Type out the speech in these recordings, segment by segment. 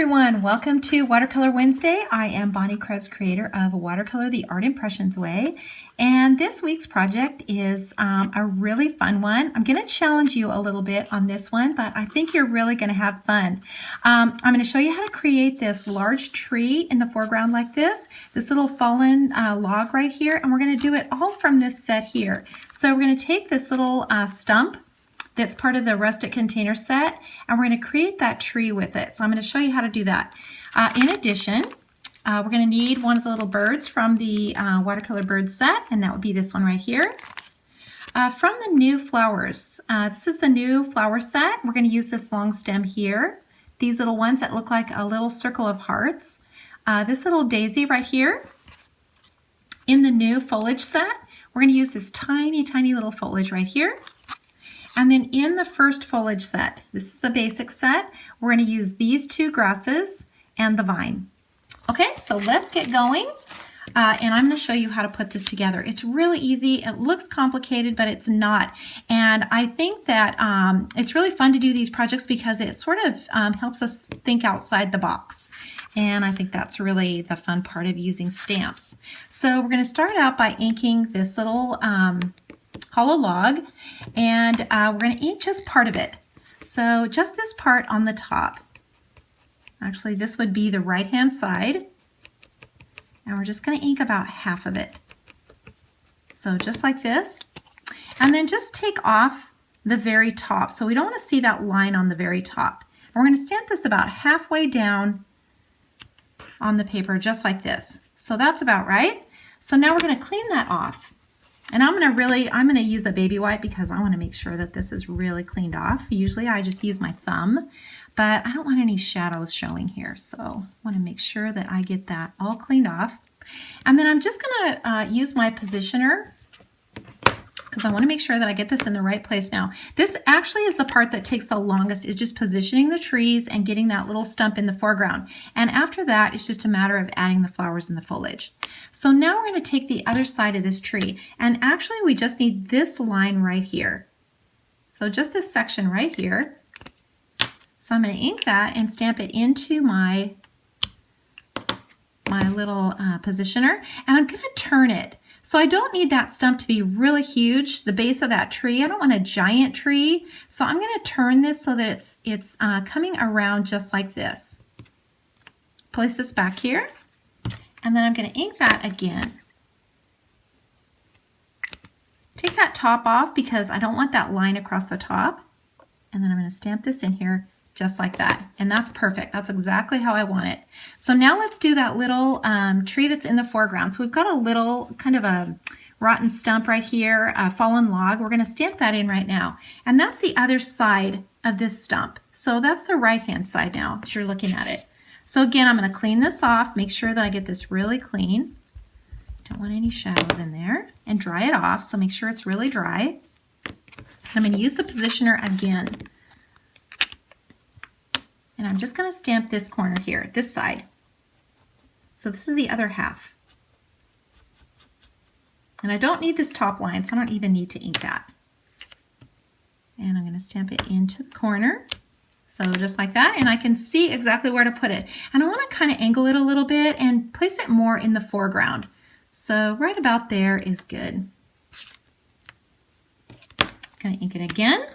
everyone, welcome to Watercolor Wednesday. I am Bonnie Krebs, creator of Watercolor the Art Impressions Way, and this week's project is a really fun one. I'm going to challenge you a little bit on this one, but I think you're really going to have fun. I'm going to show you how to create this large tree in the foreground like this little fallen log right here, and we're going to do it all from this set here. So we're going to take this little stump that's part of the Rustic Container Set, and we're going to create that tree with it. So I'm going to show you how to do that. In addition, we're going to need one of the little birds from the Watercolor Bird Set, and that would be this one right here. From the new flowers, this is the new flower set. We're going to use this long stem here. These little ones that look like a little circle of hearts. This little daisy right here. In the new foliage set, we're going to use this tiny, tiny little foliage right here. And then in the first foliage set, this is the basic set, we're going to use these two grasses and the vine. Okay, so let's get going. And I'm going to show you how to put this together. It's really easy. It looks complicated, but it's not. And I think that it's really fun to do these projects because it sort of helps us think outside the box. And I think that's really the fun part of using stamps. So we're going to start out by inking this little hollow log, and we're going to ink just part of it. So just this part on the top. Actually, this would be the right hand side, and we're just going to ink about half of it. So just like this, and then just take off the very top. So we don't want to see that line on the very top. And we're going to stamp this about halfway down on the paper, just like this. So that's about right. So now we're going to clean that off. And I'm going to use a baby wipe because I want to make sure that this is really cleaned off. Usually I just use my thumb, but I don't want any shadows showing here. So I want to make sure that I get that all cleaned off. And then I'm just going to use my positioner because I want to make sure that I get this in the right place now. This actually is the part that takes the longest, is just positioning the trees and getting that little stump in the foreground. And after that, it's just a matter of adding the flowers and the foliage. So now we're going to take the other side of this tree, and actually we just need this line right here. So just this section right here. So I'm going to ink that and stamp it into my little positioner, and I'm going to turn it. So I don't need that stump to be really huge, the base of that tree. I don't want a giant tree. So I'm going to turn this so that it's coming around just like this. Place this back here, and then I'm going to ink that again. Take that top off because I don't want that line across the top. And then I'm going to stamp this in here just like that. And that's perfect. That's exactly how I want it. So now let's do that little tree that's in the foreground. So we've got a little kind of a rotten stump right here, a fallen log. We're going to stamp that in right now. And that's the other side of this stump. So that's the right-hand side now as you're looking at it. So again, I'm going to clean this off, make sure that I get this really clean. Don't want any shadows in there. And dry it off, so make sure it's really dry. I'm going to use the positioner again. And I'm just going to stamp this corner here, this side. So this is the other half. And I don't need this top line, so I don't even need to ink that. And I'm going to stamp it into the corner. So just like that, and I can see exactly where to put it. And I want to kind of angle it a little bit and place it more in the foreground. So right about there is good. Going to ink it again.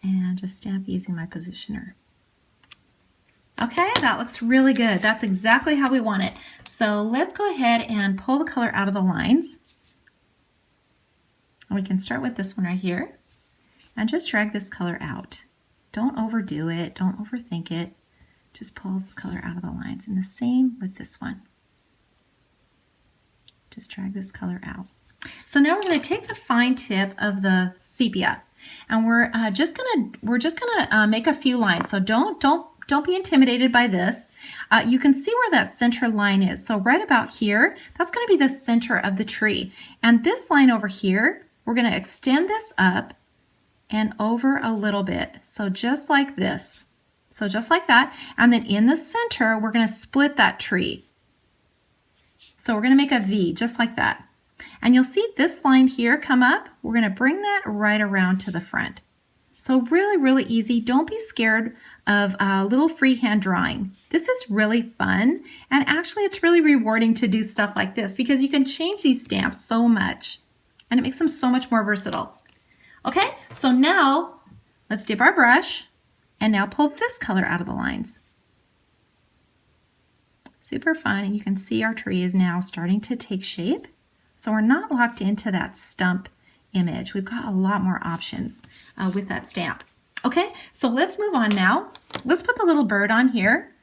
And just stamp using my positioner. Okay, that looks really good. That's exactly how we want it. So let's go ahead and pull the color out of the lines. And we can start with this one right here. And just drag this color out. Don't overdo it. Don't overthink it. Just pull this color out of the lines. And the same with this one. Just drag this color out. So now we're going to take the fine tip of the sepia. And we're just gonna make a few lines. So don't be intimidated by this. You can see where that center line is. So right about here, that's going to be the center of the tree. And this line over here, we're going to extend this up and over a little bit. So just like this. So just like that. And then in the center, we're going to split that tree. So we're going to make a V just like that. And you'll see this line here come up. We're going to bring that right around to the front. So really, really easy. Don't be scared of a little freehand drawing. This is really fun, and actually it's really rewarding to do stuff like this because you can change these stamps so much, and it makes them so much more versatile. Okay, so now let's dip our brush and now pull this color out of the lines. Super fun, and you can see our tree is now starting to take shape. So we're not locked into that stump image. We've got a lot more options with that stamp. Okay, so let's move on now. Let's put the little bird on here.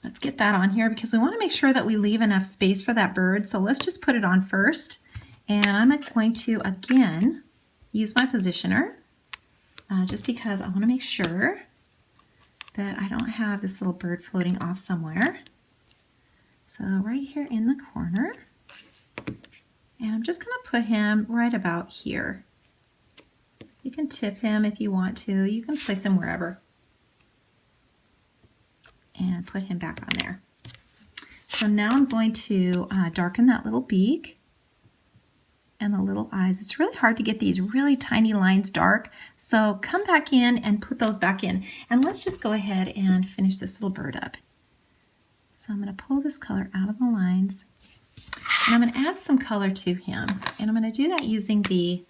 Let's get that on here because we want to make sure that we leave enough space for that bird. So let's just put it on first. And I'm going to, again, use my positioner just because I want to make sure that I don't have this little bird floating off somewhere. So right here in the corner. And I'm just going to put him right about here. You can tip him if you want to. You can place him wherever. And put him back on there. So now I'm going to darken that little beak and the little eyes. It's really hard to get these really tiny lines dark. So come back in and put those back in. And let's just go ahead and finish this little bird up. So I'm going to pull this color out of the lines. And I'm going to add some color to him. And I'm going to do that using the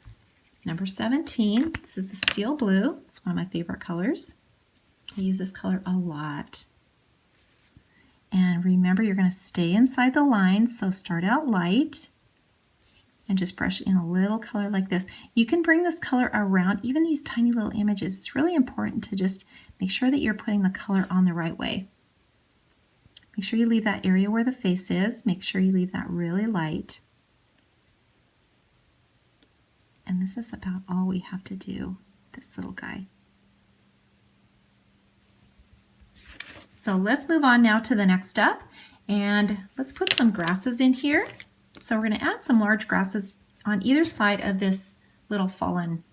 number 17. This is the steel blue. It's one of my favorite colors. I use this color a lot. And remember, you're going to stay inside the lines. So start out light and just brush in a little color like this. You can bring this color around even these tiny little images. It's really important to just make sure that you're putting the color on the right way. Make sure you leave that area where the face is. Make sure you leave that really light. And this is about all we have to do, this little guy. So let's move on now to the next step. And let's put some grasses in here. So we're going to add some large grasses on either side of this little fallen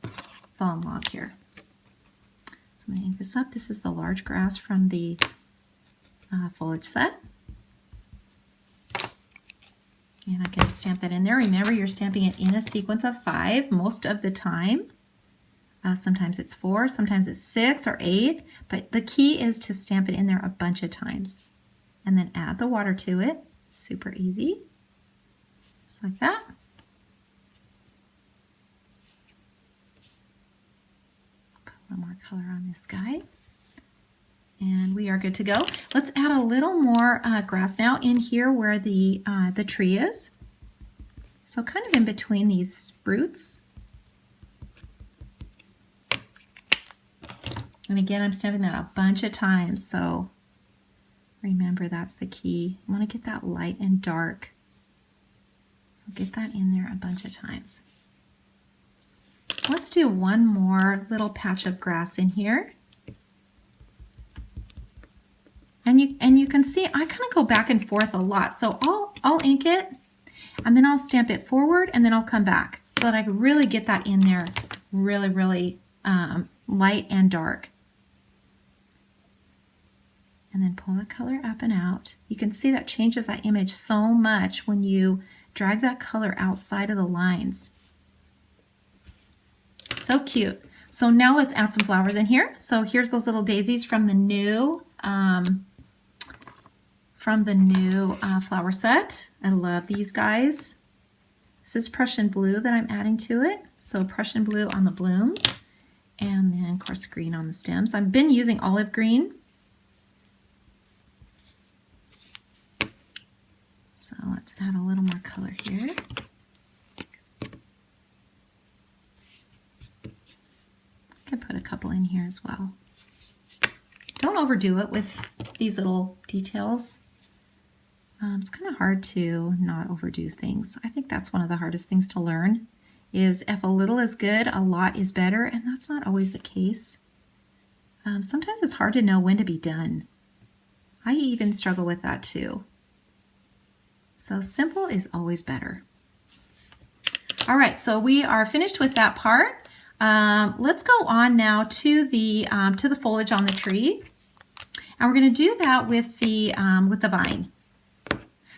log here. So I'm going to ink this up. This is the large grass from the Foliage set. And I'm going to stamp that in there. Remember, you're stamping it in a sequence of 5 most of the time. Sometimes it's 4, sometimes it's 6 or 8, but the key is to stamp it in there a bunch of times. And then add the water to it. Super easy. Just like that. Put a little more color on this guy. And we are good to go. Let's add a little more grass now in here where the tree is. So kind of in between these roots. And again, I'm stamping that a bunch of times. So remember, that's the key. You want to get that light and dark. So get that in there a bunch of times. Let's do one more little patch of grass in here. And you can see I kind of go back and forth a lot. So I'll ink it and then I'll stamp it forward and then I'll come back so that I can really get that in there really, really light and dark. And then pull the color up and out. You can see that changes that image so much when you drag that color outside of the lines. So cute. So now let's add some flowers in here. So here's those little daisies from the new flower set. I love these guys. This is Prussian blue that I'm adding to it. So Prussian blue on the blooms, and then of course green on the stems. I've been using olive green. So let's add a little more color here. I can put a couple in here as well. Don't overdo it with these little details. It's kind of hard to not overdo things. I think that's one of the hardest things to learn is if a little is good, a lot is better, and that's not always the case. Sometimes it's hard to know when to be done. I even struggle with that too. So simple is always better. All right, so we are finished with that part. Let's go on now to the foliage on the tree. And we're going to do that with the vine.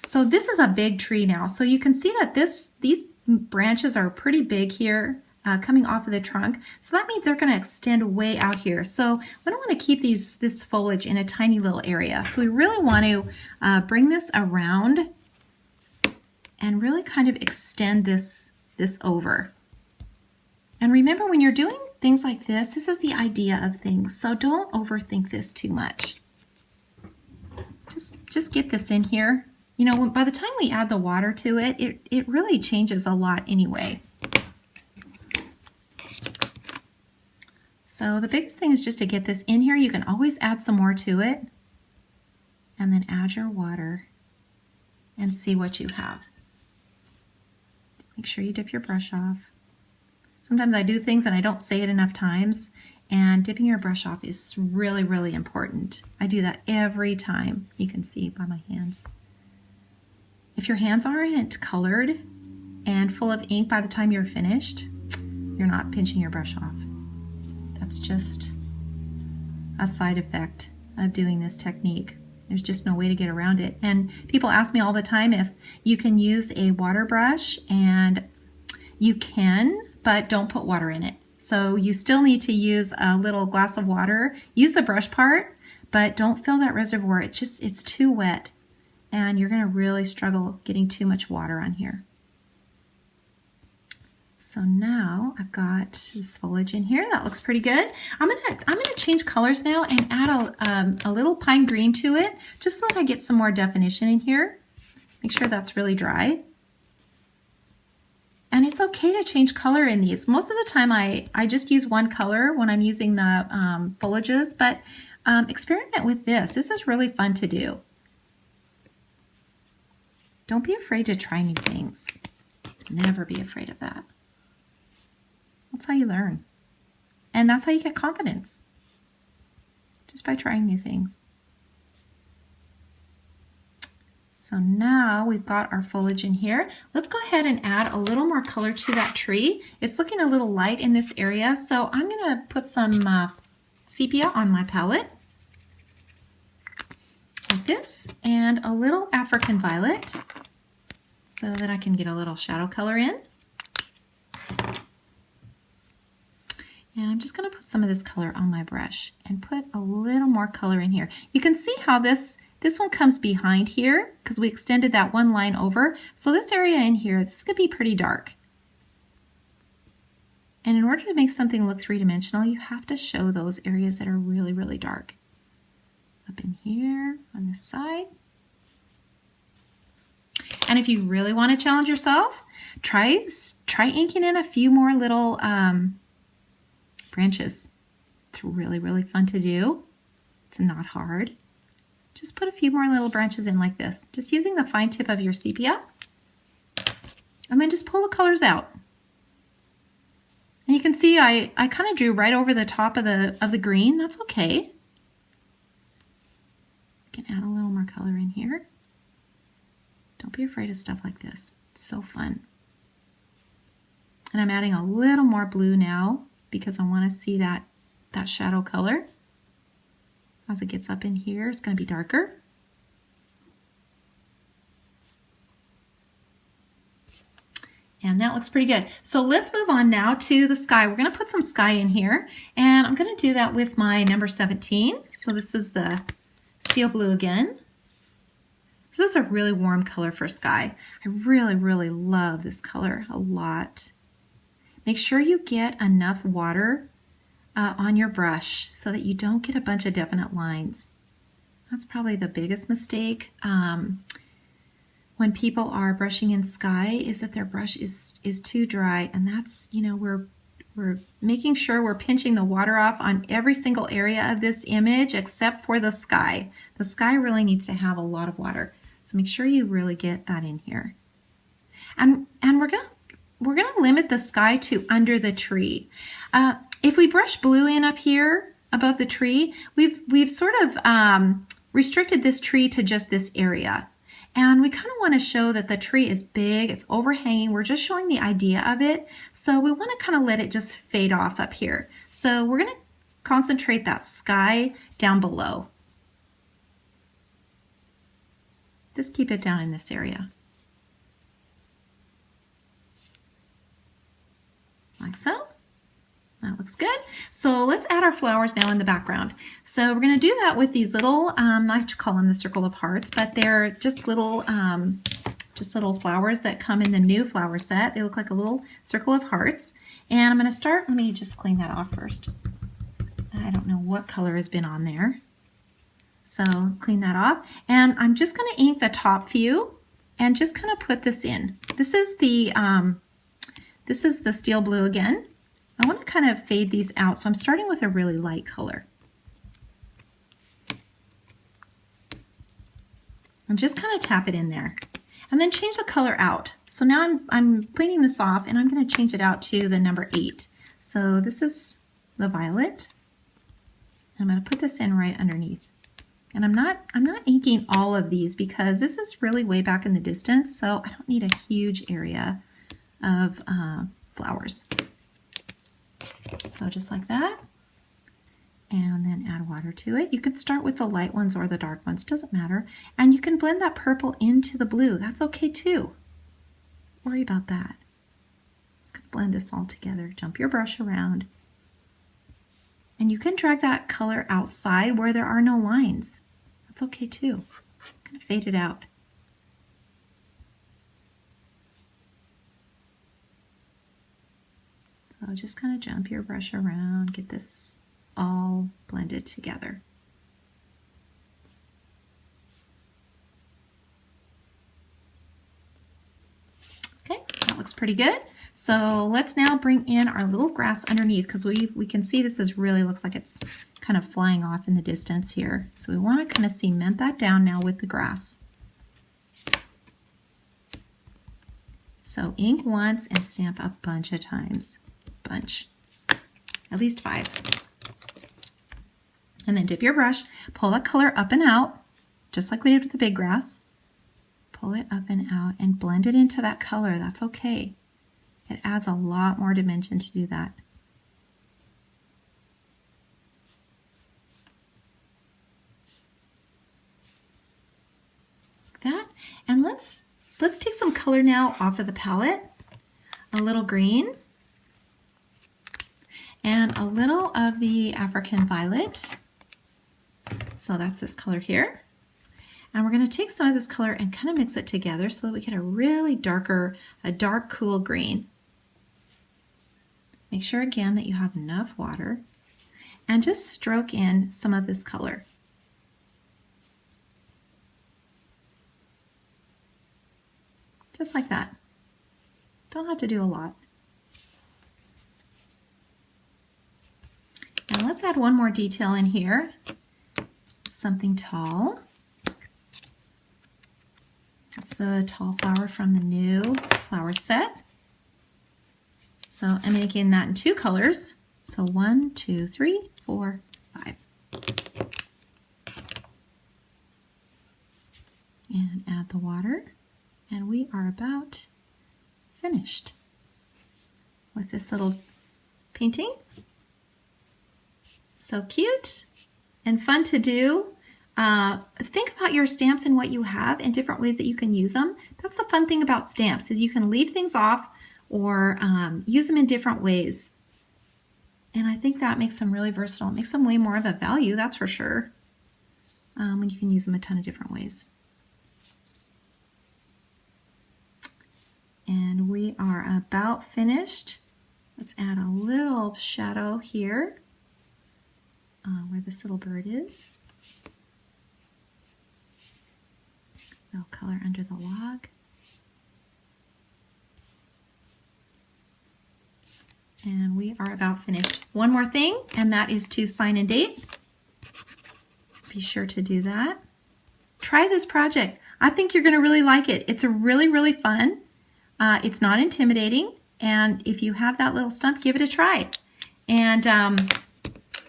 So this is a big tree now. So you can see that these branches are pretty big here. coming off of the trunk. So that means they're going to extend way out here. So we don't want to keep this foliage in a tiny little area. So we really want to bring this around and really kind of extend this over. And remember, when you're doing things like this is the idea of things. So don't overthink this too much. Just get this in here. You know, by the time we add the water to it, it really changes a lot anyway. So the biggest thing is just to get this in here. You can always add some more to it and then add your water and see what you have. Make sure you dip your brush off. Sometimes I do things and I don't say it enough times, and dipping your brush off is really, really important. I do that every time. You can see by my hands. If your hands aren't colored and full of ink by the time you're finished, you're not pinching your brush off. That's just a side effect of doing this technique. There's just no way to get around it. And people ask me all the time if you can use a water brush, and you can, but don't put water in it. So you still need to use a little glass of water. Use the brush part, but don't fill that reservoir. It's too wet, and you're gonna really struggle getting too much water on here. So now I've got this foliage in here. That looks pretty good. I'm gonna change colors now and add a little pine green to it, just so that I get some more definition in here. Make sure that's really dry. And it's okay to change color in these. Most of the time I just use one color when I'm using the foliages, but experiment with this. This is really fun to do. Don't be afraid to try new things. Never be afraid of that. That's how you learn. And that's how you get confidence. Just by trying new things. So now we've got our foliage in here. Let's go ahead and add a little more color to that tree. It's looking a little light in this area, so I'm gonna put some sepia on my palette. Like this, and a little African violet so that I can get a little shadow color in. And I'm just going to put some of this color on my brush and put a little more color in here. You can see how this one comes behind here because we extended that one line over. So this area in here, this could be pretty dark. And in order to make something look three-dimensional, you have to show those areas that are really, really dark. Up in here on this side. And if you really want to challenge yourself, try inking in a few more little branches. It's really, really fun to do. It's not hard. Just put a few more little branches in like this, just using the fine tip of your sepia, and then just pull the colors out. And you can see I kind of drew right over the top of the green. That's okay. You can add a little more color in here. Don't be afraid of stuff like this. It's so fun. And I'm adding a little more blue now because I want to see that shadow color. As it gets up in here, it's going to be darker. And that looks pretty good. So let's move on now to the sky. We're going to put some sky in here, and I'm going to do that with my number 17. So this is the steel blue again. This is a really warm color for sky. I really, really love this color a lot. Make sure you get enough water on your brush so that you don't get a bunch of definite lines. That's probably the biggest mistake when people are brushing in sky, is that their brush is too dry, and that's, you know, we're making sure we're pinching the water off on every single area of this image except for the sky. The sky really needs to have a lot of water, so make sure you really get that in here. And we're gonna limit the sky to under the tree. If we brush blue in up here above the tree, we've sort of restricted this tree to just this area. And we kind of want to show that the tree is big, it's overhanging, we're just showing the idea of it. So we want to kind of let it just fade off up here. So we're going to concentrate that sky down below. Just keep it down in this area. Like like so. That looks good. So let's add our flowers now in the background. So we're going to do that with these little, I call them the circle of hearts, but they're just little flowers that come in the new flower set. They look like a little circle of hearts. And I'm going to start, let me just clean that off first. I don't know what color has been on there. So clean that off. And I'm just going to ink the top few and just kind of put this in. This is the steel blue again. I want to kind of fade these out, so I'm starting with a really light color. And just kind of tap it in there. And then change the color out. So now I'm cleaning this off, and I'm going to change it out to the number 8. So this is the violet. I'm going to put this in right underneath. And I'm not inking all of these because this is really way back in the distance, so I don't need a huge area of flowers. So just like that, and then add water to it. You could start with the light ones or the dark ones, doesn't matter. And you can blend that purple into the blue. That's okay too. Don't worry about that. Just gonna blend this all together. Jump your brush around. And you can drag that color outside where there are no lines. That's okay too. I'm gonna fade it out. So just kind of jump your brush around, get this all blended together. Okay, that looks pretty good. So let's now bring in our little grass underneath because we can see this really looks like it's kind of flying off in the distance here. So we want to kind of cement that down now with the grass. So ink once and stamp a bunch of times. Bunch, at least 5. And then dip your brush, pull that color up and out, just like we did with the big grass. Pull it up and out and blend it into that color. That's okay. It adds a lot more dimension to do that. Like that. And let's take some color now off of the palette. A little green. And a little of the African violet. So that's this color here. And we're going to take some of this color and kind of mix it together so that we get a really dark, cool green. Make sure again that you have enough water. And just stroke in some of this color. Just like that. Don't have to do a lot. Now let's add one more detail in here. Something tall. That's the tall flower from the new flower set. So I'm making that in 2 colors. So 1, 2, 3, 4, 5. And add the water. And we are about finished with this little painting. So cute and fun to do. Think about your stamps and what you have and different ways that you can use them. That's the fun thing about stamps is you can leave things off or use them in different ways. And I think that makes them really versatile. It makes them way more of a value, that's for sure, when you can use them a ton of different ways. And we are about finished. Let's add a little shadow here. Where this little bird is. Little color under the log. And we are about finished. One more thing, and that is to sign and date. Be sure to do that. Try this project. I think you're going to really like it. It's a really, really fun. It's not intimidating. And if you have that little stump, give it a try. And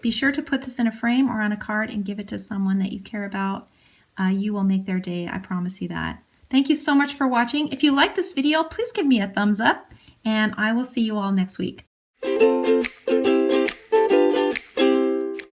be sure to put this in a frame or on a card and give it to someone that you care about. You will make their day, I promise you that. Thank you so much for watching. If you like this video, please give me a thumbs up, and I will see you all next week.